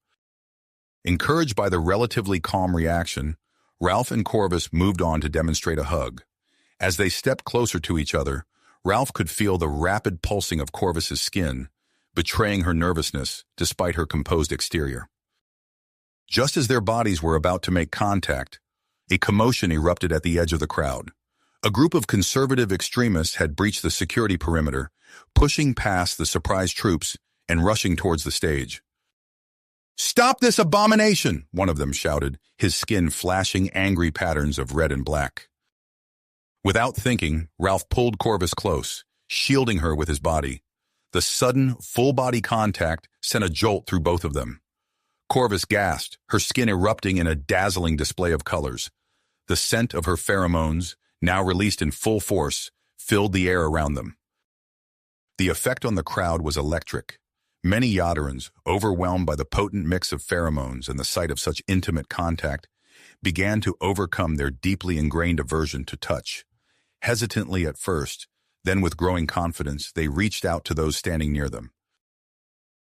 Encouraged by the relatively calm reaction, Ralph and Corvus moved on to demonstrate a hug. As they stepped closer to each other, Ralph could feel the rapid pulsing of Corvus's skin, betraying her nervousness despite her composed exterior. Just as their bodies were about to make contact, a commotion erupted at the edge of the crowd. A group of conservative extremists had breached the security perimeter, pushing past the surprised troops and rushing towards the stage. "Stop this abomination!" one of them shouted, his skin flashing angry patterns of red and black. Without thinking, Ralph pulled Corvus close, shielding her with his body. The sudden, full-body contact sent a jolt through both of them. Corvus gasped, her skin erupting in a dazzling display of colors. The scent of her pheromones, now released in full force, filled the air around them. The effect on the crowd was electric. Many Yattarans, overwhelmed by the potent mix of pheromones and the sight of such intimate contact, began to overcome their deeply ingrained aversion to touch. Hesitantly at first, then with growing confidence, they reached out to those standing near them.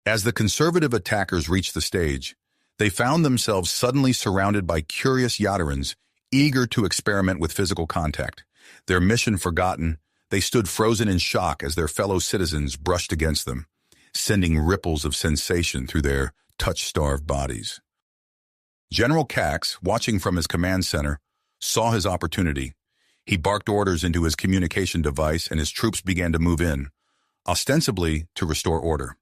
As the conservative attackers reached the stage, they found themselves suddenly surrounded by curious Yattarans, eager to experiment with physical contact. Their mission forgotten, they stood frozen in shock as their fellow citizens brushed against them, sending ripples of sensation through their touch-starved bodies. General Cax, watching from his command center, saw his opportunity. He barked orders into his communication device and his troops began to move in, ostensibly to restore order.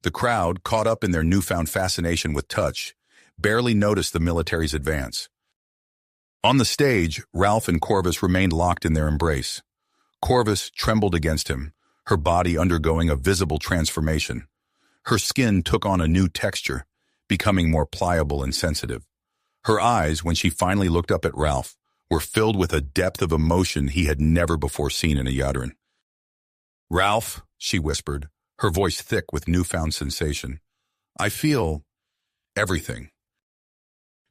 The crowd, caught up in their newfound fascination with touch, barely noticed the military's advance. On the stage, Ralph and Corvus remained locked in their embrace. Corvus trembled against him, her body undergoing a visible transformation. Her skin took on a new texture, becoming more pliable and sensitive. Her eyes, when she finally looked up at Ralph, were filled with a depth of emotion he had never before seen in a Yattaran. "Ralph," she whispered, her voice thick with newfound sensation, "I feel everything."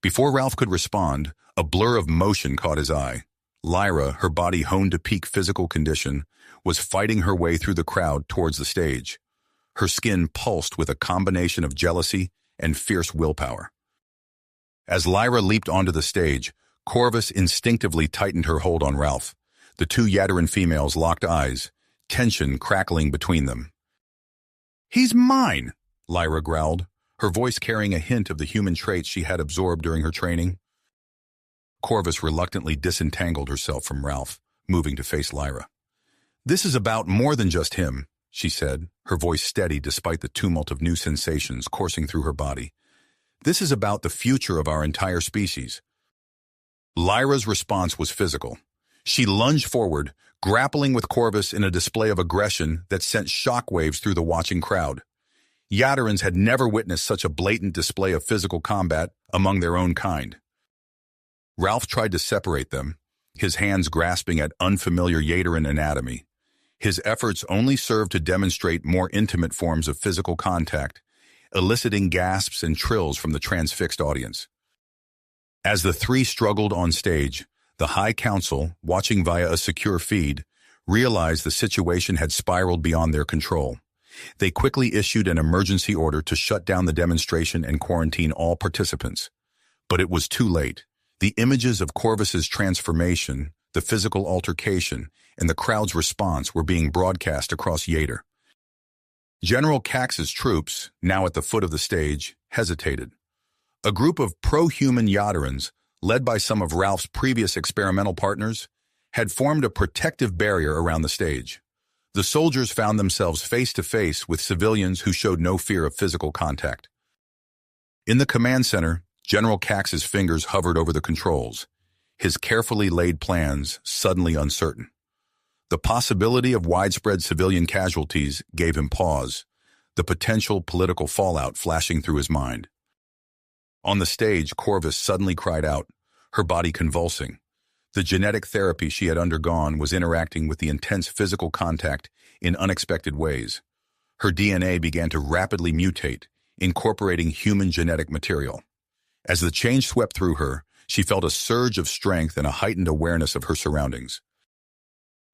Before Ralph could respond, a blur of motion caught his eye. Lyra, her body honed to peak physical condition, was fighting her way through the crowd towards the stage. Her skin pulsed with a combination of jealousy and fierce willpower. As Lyra leaped onto the stage, Corvus instinctively tightened her hold on Ralph. The two Yattaran females locked eyes, tension crackling between them. "He's mine," Lyra growled, her voice carrying a hint of the human traits she had absorbed during her training. Corvus reluctantly disentangled herself from Ralph, moving to face Lyra. "This is about more than just him," she said, her voice steady despite the tumult of new sensations coursing through her body. "This is about the future of our entire species." Lyra's response was physical. She lunged forward, grappling with Corvus in a display of aggression that sent shockwaves through the watching crowd. Yattarans had never witnessed such a blatant display of physical combat among their own kind. Ralph tried to separate them, his hands grasping at unfamiliar Yattaran anatomy. His efforts only served to demonstrate more intimate forms of physical contact, eliciting gasps and trills from the transfixed audience. As the three struggled on stage, the High Council, watching via a secure feed, realized the situation had spiraled beyond their control. They quickly issued an emergency order to shut down the demonstration and quarantine all participants. But it was too late. The images of Corvus's transformation, the physical altercation, and the crowd's response were being broadcast across Yatar. General Cax's troops, now at the foot of the stage, hesitated. A group of pro-human Yattarans, led by some of Ralph's previous experimental partners, had formed a protective barrier around the stage. The soldiers found themselves face-to-face with civilians who showed no fear of physical contact. In the command center, General Cax's fingers hovered over the controls, his carefully laid plans suddenly uncertain. The possibility of widespread civilian casualties gave him pause, the potential political fallout flashing through his mind. On the stage, Corvus suddenly cried out, her body convulsing. The genetic therapy she had undergone was interacting with the intense physical contact in unexpected ways. Her DNA began to rapidly mutate, incorporating human genetic material. As the change swept through her, she felt a surge of strength and a heightened awareness of her surroundings.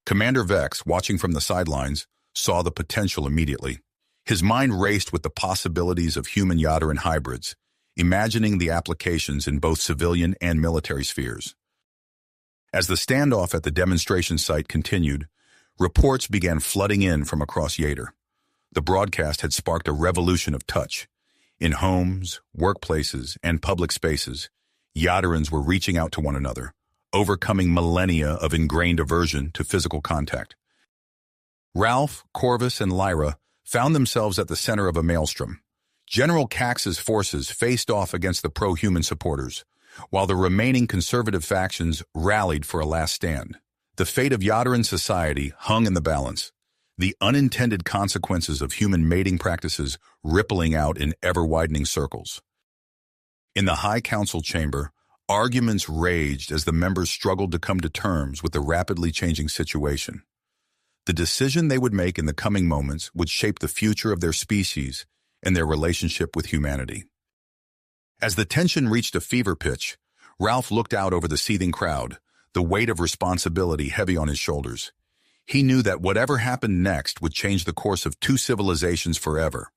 Commander Vex, watching from the sidelines, saw the potential immediately. His mind raced with the possibilities of human Yadaran hybrids, imagining the applications in both civilian and military spheres. As the standoff at the demonstration site continued, reports began flooding in from across Yader. The broadcast had sparked a revolution of touch. In homes, workplaces, and public spaces, Yadarans were reaching out to one another, overcoming millennia of ingrained aversion to physical contact. Ralph, Corvus, and Lyra found themselves at the center of a maelstrom. General Cax's forces faced off against the pro-human supporters, while the remaining conservative factions rallied for a last stand. The fate of Yadaran society hung in the balance, the unintended consequences of human mating practices rippling out in ever-widening circles. In the High Council chamber, arguments raged as the members struggled to come to terms with the rapidly changing situation. The decision they would make in the coming moments would shape the future of their species and their relationship with humanity. As the tension reached a fever pitch, Ralph looked out over the seething crowd, the weight of responsibility heavy on his shoulders. He knew that whatever happened next would change the course of two civilizations forever.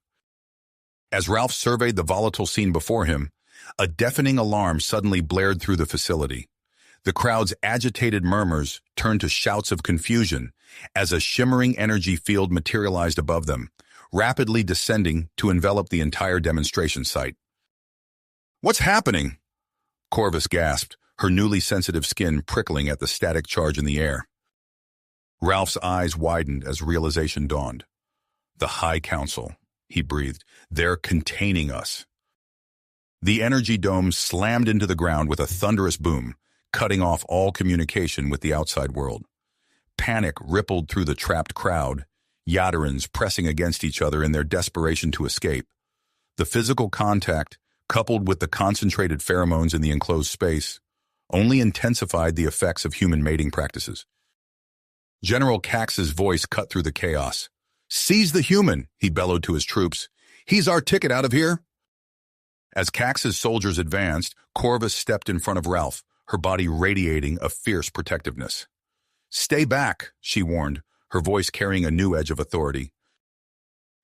As Ralph surveyed the volatile scene before him, a deafening alarm suddenly blared through the facility. The crowd's agitated murmurs turned to shouts of confusion as a shimmering energy field materialized above them, rapidly descending to envelop the entire demonstration site. "What's happening?" Corvus gasped, her newly sensitive skin prickling at the static charge in the air. Ralph's eyes widened as realization dawned. "The High Council," he breathed. "They're containing us." The energy dome slammed into the ground with a thunderous boom, cutting off all communication with the outside world. Panic rippled through the trapped crowd, Yadarans pressing against each other in their desperation to escape. The physical contact, coupled with the concentrated pheromones in the enclosed space, only intensified the effects of human mating practices. General Cax's voice cut through the chaos. "Seize the human," he bellowed to his troops. "He's our ticket out of here." As Cax's soldiers advanced, Corvus stepped in front of Ralph, her body radiating a fierce protectiveness. "Stay back," she warned, her voice carrying a new edge of authority.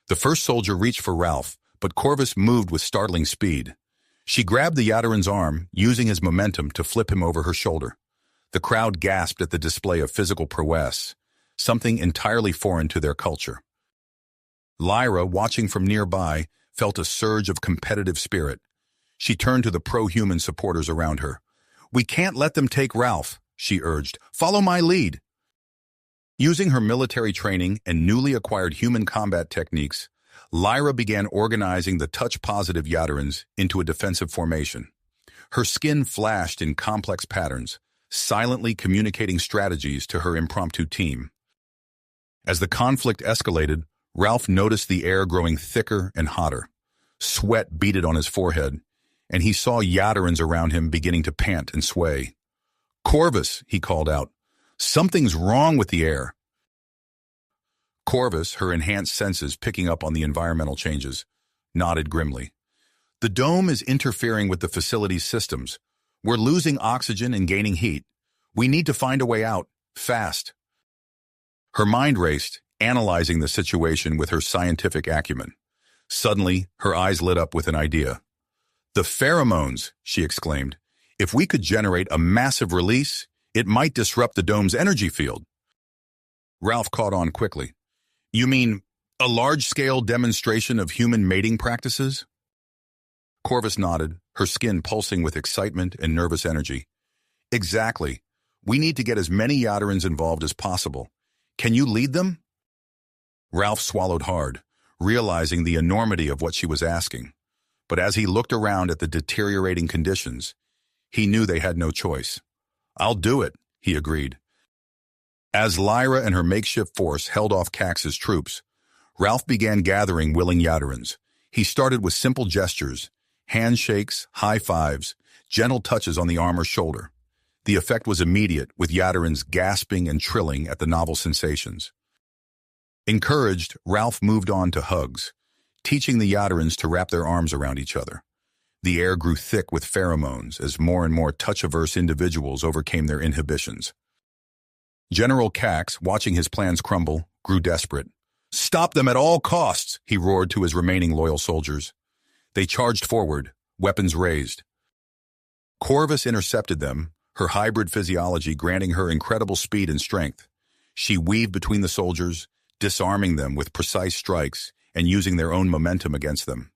The first soldier reached for Ralph, but Corvus moved with startling speed. She grabbed the Yadaran's arm, using his momentum to flip him over her shoulder. The crowd gasped at the display of physical prowess, something entirely foreign to their culture. Lyra, watching from nearby, felt a surge of competitive spirit. She turned to the pro-human supporters around her. "We can't let them take Ralph," she urged. "Follow my lead." Using her military training and newly acquired human combat techniques, Lyra began organizing the touch-positive Yadarans into a defensive formation. Her skin flashed in complex patterns, silently communicating strategies to her impromptu team. As the conflict escalated, Ralph noticed the air growing thicker and hotter. Sweat beaded on his forehead, and he saw Yadarans around him beginning to pant and sway. "Corvus," he called out, "something's wrong with the air." Corvus, her enhanced senses picking up on the environmental changes, nodded grimly. "The dome is interfering with the facility's systems. We're losing oxygen and gaining heat. We need to find a way out, fast." Her mind raced, analyzing the situation with her scientific acumen. Suddenly, her eyes lit up with an idea. "The pheromones," she exclaimed. "If we could generate a massive release, it might disrupt the dome's energy field." Ralph caught on quickly. "You mean a large-scale demonstration of human mating practices?" Corvus nodded, her skin pulsing with excitement and nervous energy. "Exactly. We need to get as many Yadarans involved as possible. Can you lead them?" Ralph swallowed hard, realizing the enormity of what she was asking. But as he looked around at the deteriorating conditions, he knew they had no choice. "I'll do it," he agreed. As Lyra and her makeshift force held off Cax's troops, Ralph began gathering willing Yadarans. He started with simple gestures, handshakes, high fives, gentle touches on the arm or shoulder. The effect was immediate, with Yadurans gasping and trilling at the novel sensations. Encouraged, Ralph moved on to hugs, teaching the Yadurans to wrap their arms around each other. The air grew thick with pheromones as more and more touch-averse individuals overcame their inhibitions. General Cax, watching his plans crumble, grew desperate. "Stop them at all costs!" he roared to his remaining loyal soldiers. They charged forward, weapons raised. Corvus intercepted them, her hybrid physiology granting her incredible speed and strength. She weaved between the soldiers, disarming them with precise strikes and using their own momentum against them.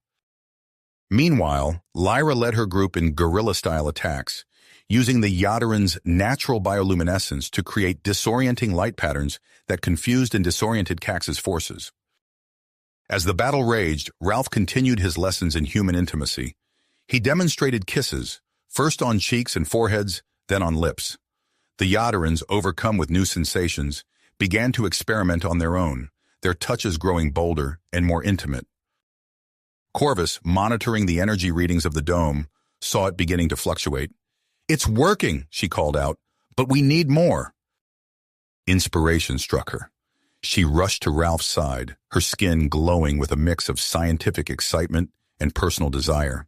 Meanwhile, Lyra led her group in guerrilla-style attacks, using the Yadurans' natural bioluminescence to create disorienting light patterns that confused and disoriented Cax's forces. As the battle raged, Ralph continued his lessons in human intimacy. He demonstrated kisses, first on cheeks and foreheads, then on lips. The Yadurans, overcome with new sensations, began to experiment on their own, their touches growing bolder and more intimate. Corvus, monitoring the energy readings of the dome, saw it beginning to fluctuate. "It's working," she called out, "but we need more." Inspiration struck her. She rushed to Ralph's side, her skin glowing with a mix of scientific excitement and personal desire.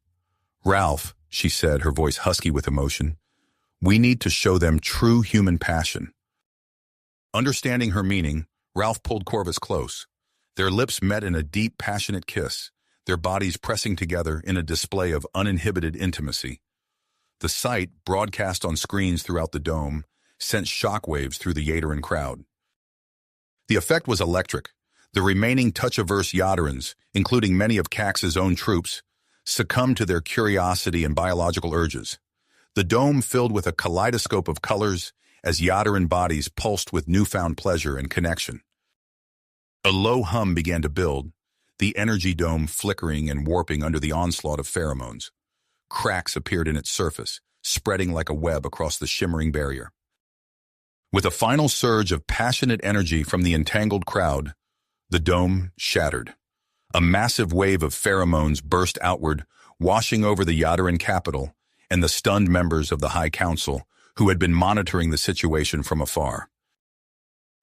"Ralph," she said, her voice husky with emotion, "we need to show them true human passion." Understanding her meaning, Ralph pulled Corvus close. Their lips met in a deep, passionate kiss, their bodies pressing together in a display of uninhibited intimacy. The sight, broadcast on screens throughout the dome, sent shockwaves through the Yadaran crowd. The effect was electric. The remaining touch-averse Yadurans, including many of Cax's own troops, succumbed to their curiosity and biological urges. The dome filled with a kaleidoscope of colors as Yadaran bodies pulsed with newfound pleasure and connection. A low hum began to build, the energy dome flickering and warping under the onslaught of pheromones. Cracks appeared in its surface, spreading like a web across the shimmering barrier. With a final surge of passionate energy from the entangled crowd, the dome shattered. A massive wave of pheromones burst outward, washing over the Yadaran capital and the stunned members of the High Council, who had been monitoring the situation from afar.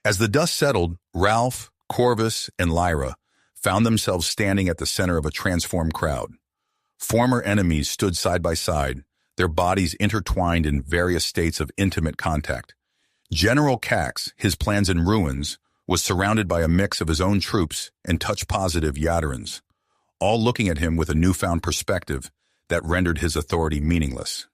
As the dust settled, Ralph, Corvus, and Lyra found themselves standing at the center of a transformed crowd. Former enemies stood side by side, their bodies intertwined in various states of intimate contact. General Cax, his plans in ruins, was surrounded by a mix of his own troops and touch-positive Yadurans, all looking at him with a newfound perspective that rendered his authority meaningless.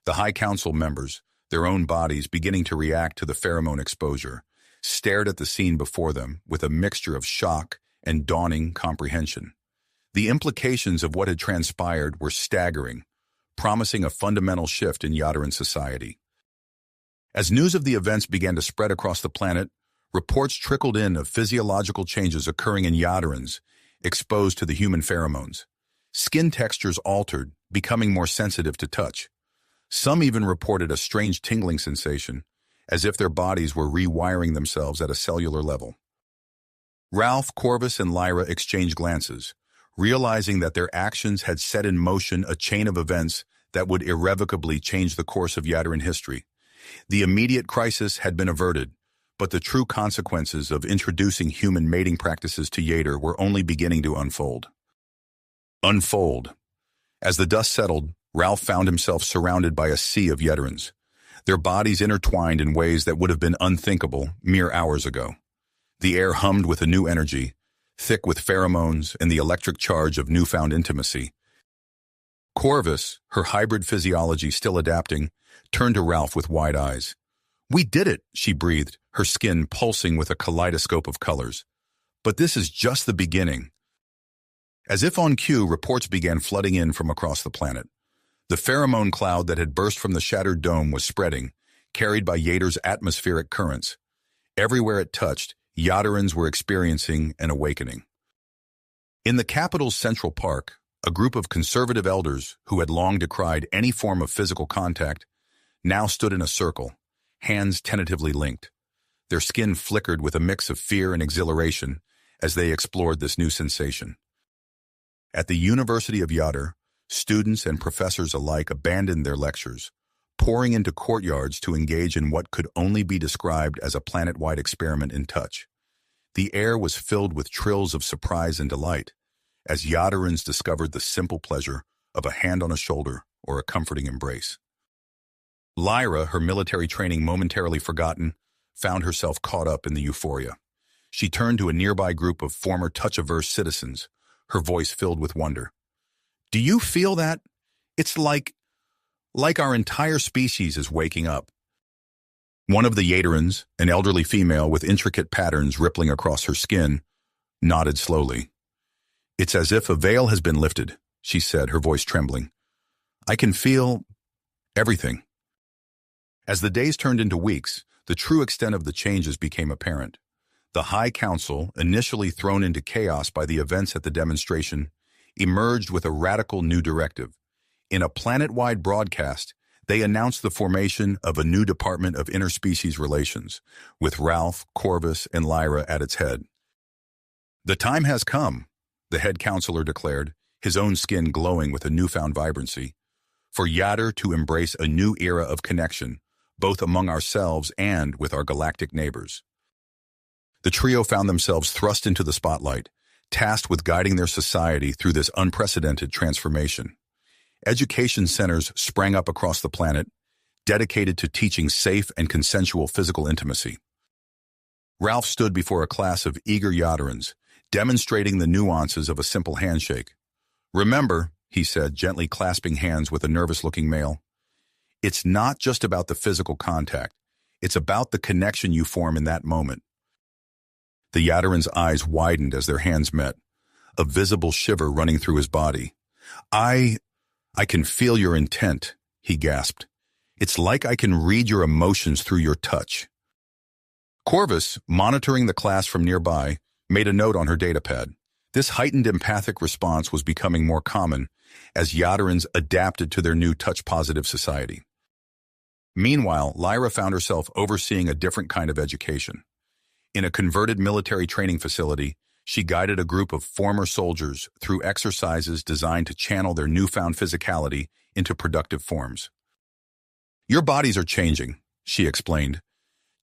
The High Council members, their own bodies beginning to react to the pheromone exposure, stared at the scene before them with a mixture of shock and dawning comprehension. The implications of what had transpired were staggering, promising a fundamental shift in Yadaran society. As news of the events began to spread across the planet, reports trickled in of physiological changes occurring in Yadarans exposed to the human pheromones. Skin textures altered, becoming more sensitive to touch. Some even reported a strange tingling sensation, as if their bodies were rewiring themselves at a cellular level. Ralph, Corvus, and Lyra exchanged glances, realizing that their actions had set in motion a chain of events that would irrevocably change the course of Yadaran history. The immediate crisis had been averted, but the true consequences of introducing human mating practices to Yadar were only beginning to unfold. As the dust settled, Ralph found himself surrounded by a sea of Yadarans, their bodies intertwined in ways that would have been unthinkable mere hours ago. The air hummed with a new energy, thick with pheromones and the electric charge of newfound intimacy. Corvus, her hybrid physiology still adapting, turned to Ralph with wide eyes. "We did it," she breathed, her skin pulsing with a kaleidoscope of colors. "But this is just the beginning." As if on cue, reports began flooding in from across the planet. The pheromone cloud that had burst from the shattered dome was spreading, carried by Yadar's atmospheric currents. Everywhere it touched, Yadarans were experiencing an awakening. In the capital's Central Park, a group of conservative elders who had long decried any form of physical contact now stood in a circle, hands tentatively linked. Their skin flickered with a mix of fear and exhilaration as they explored this new sensation. At the University of Yadar, students and professors alike abandoned their lectures, pouring into courtyards to engage in what could only be described as a planet-wide experiment in touch. The air was filled with trills of surprise and delight, as Yadurans discovered the simple pleasure of a hand on a shoulder or a comforting embrace. Lyra, her military training momentarily forgotten, found herself caught up in the euphoria. She turned to a nearby group of former touch-averse citizens, her voice filled with wonder. "Do you feel that? It's like our entire species is waking up." One of the Yadurans, an elderly female with intricate patterns rippling across her skin, nodded slowly. "It's as if a veil has been lifted," she said, her voice trembling. "I can feel everything." As the days turned into weeks, the true extent of the changes became apparent. The High Council, initially thrown into chaos by the events at the demonstration, emerged with a radical new directive. In a planet-wide broadcast, they announced the formation of a new Department of Interspecies Relations, with Ralph, Corvus, and Lyra at its head. "The time has come," the head counselor declared, his own skin glowing with a newfound vibrancy, "for Yadur to embrace a new era of connection, both among ourselves and with our galactic neighbors." The trio found themselves thrust into the spotlight, tasked with guiding their society through this unprecedented transformation. Education centers sprang up across the planet, dedicated to teaching safe and consensual physical intimacy. Ralph stood before a class of eager Yadurans, demonstrating the nuances of a simple handshake. "Remember," he said, gently clasping hands with a nervous-looking male, "it's not just about the physical contact. It's about the connection you form in that moment." The Yaduran's eyes widened as their hands met, a visible shiver running through his body. I can feel your intent," he gasped. "It's like I can read your emotions through your touch." Corvus, monitoring the class from nearby, made a note on her datapad. This heightened empathic response was becoming more common as Yadurans adapted to their new touch-positive society. Meanwhile, Lyra found herself overseeing a different kind of education. In a converted military training facility, she guided a group of former soldiers through exercises designed to channel their newfound physicality into productive forms. "Your bodies are changing," she explained,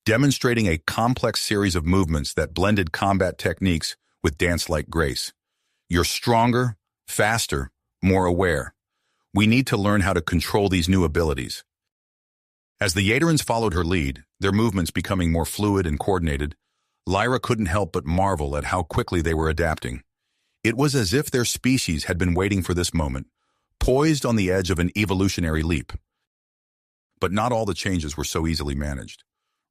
demonstrating a complex series of movements that blended combat techniques with dance-like grace. "You're stronger, faster, more aware. We need to learn how to control these new abilities." As the Yadurans followed her lead, their movements becoming more fluid and coordinated, Lyra couldn't help but marvel at how quickly they were adapting. It was as if their species had been waiting for this moment, poised on the edge of an evolutionary leap. But not all the changes were so easily managed.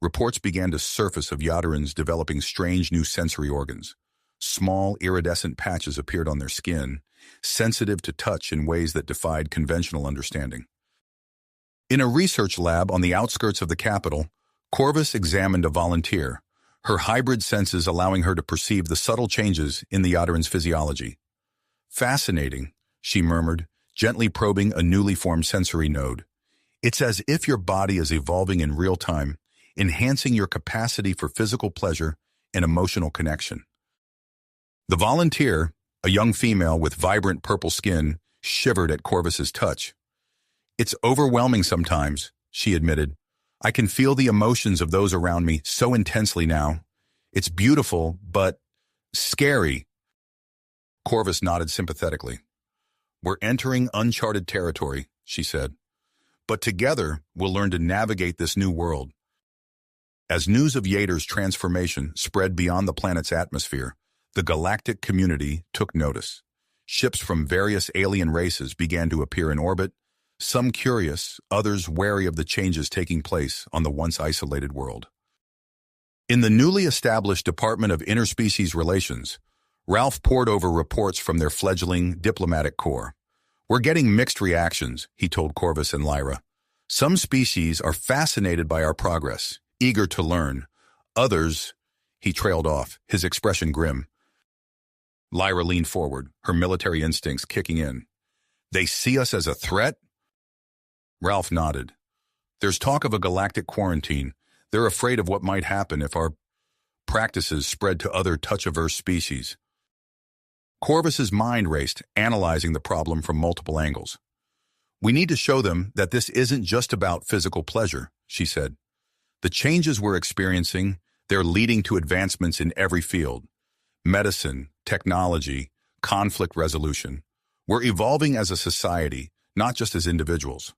Reports began to surface of Yadurans developing strange new sensory organs. Small, iridescent patches appeared on their skin, sensitive to touch in ways that defied conventional understanding. In a research lab on the outskirts of the capital, Corvus examined a volunteer, her hybrid senses allowing her to perceive the subtle changes in the Yaduran's physiology. "Fascinating," she murmured, gently probing a newly formed sensory node. "It's as if your body is evolving in real time, enhancing your capacity for physical pleasure and emotional connection." The volunteer, a young female with vibrant purple skin, shivered at Corvus's touch. "It's overwhelming sometimes," she admitted. "I can feel the emotions of those around me so intensely now. It's beautiful, but scary." Corvus nodded sympathetically. "We're entering uncharted territory," she said. "But together, we'll learn to navigate this new world." As news of Yadur's transformation spread beyond the planet's atmosphere, the galactic community took notice. Ships from various alien races began to appear in orbit, some curious, others wary of the changes taking place on the once isolated world. In the newly established Department of Interspecies Relations, Ralph pored over reports from their fledgling diplomatic corps. "We're getting mixed reactions," he told Corvus and Lyra. "Some species are fascinated by our progress, eager to learn. Others—" He trailed off, his expression grim. Lyra leaned forward, her military instincts kicking in. "They see us as a threat?" Ralph nodded. "There's talk of a galactic quarantine. They're afraid of what might happen if our practices spread to other touch-averse species." Corvus's mind raced, analyzing the problem from multiple angles. We need to show them that this isn't just about physical pleasure, she said. The changes we're experiencing, they're leading to advancements in every field. Medicine, technology, conflict resolution. We're evolving as a society, not just as individuals.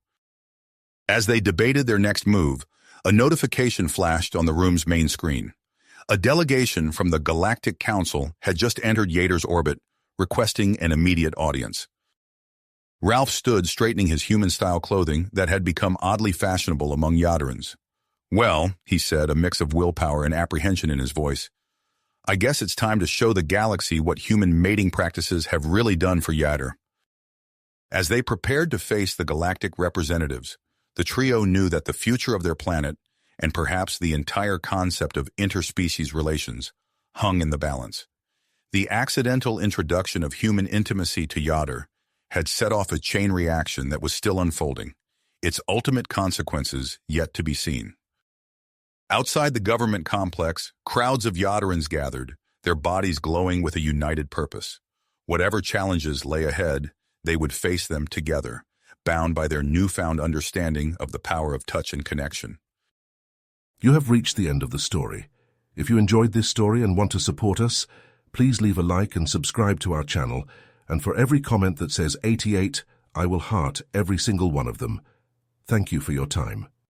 As they debated their next move, a notification flashed on the room's main screen. A delegation from the Galactic Council had just entered Yater's orbit, requesting an immediate audience. Ralph stood straightening his human-style clothing that had become oddly fashionable among Yaterans. "Well," he said, a mix of willpower and apprehension in his voice, "I guess it's time to show the galaxy what human mating practices have really done for Yater." As they prepared to face the galactic representatives, the trio knew that the future of their planet, and perhaps the entire concept of interspecies relations, hung in the balance. The accidental introduction of human intimacy to Yater had set off a chain reaction that was still unfolding, its ultimate consequences yet to be seen. Outside the government complex, crowds of Yaterans gathered, their bodies glowing with a united purpose. Whatever challenges lay ahead, they would face them together, bound by their newfound understanding of the power of touch and connection. You have reached the end of the story. If you enjoyed this story and want to support us, please leave a like and subscribe to our channel, and for every comment that says 88, I will heart every single one of them. Thank you for your time.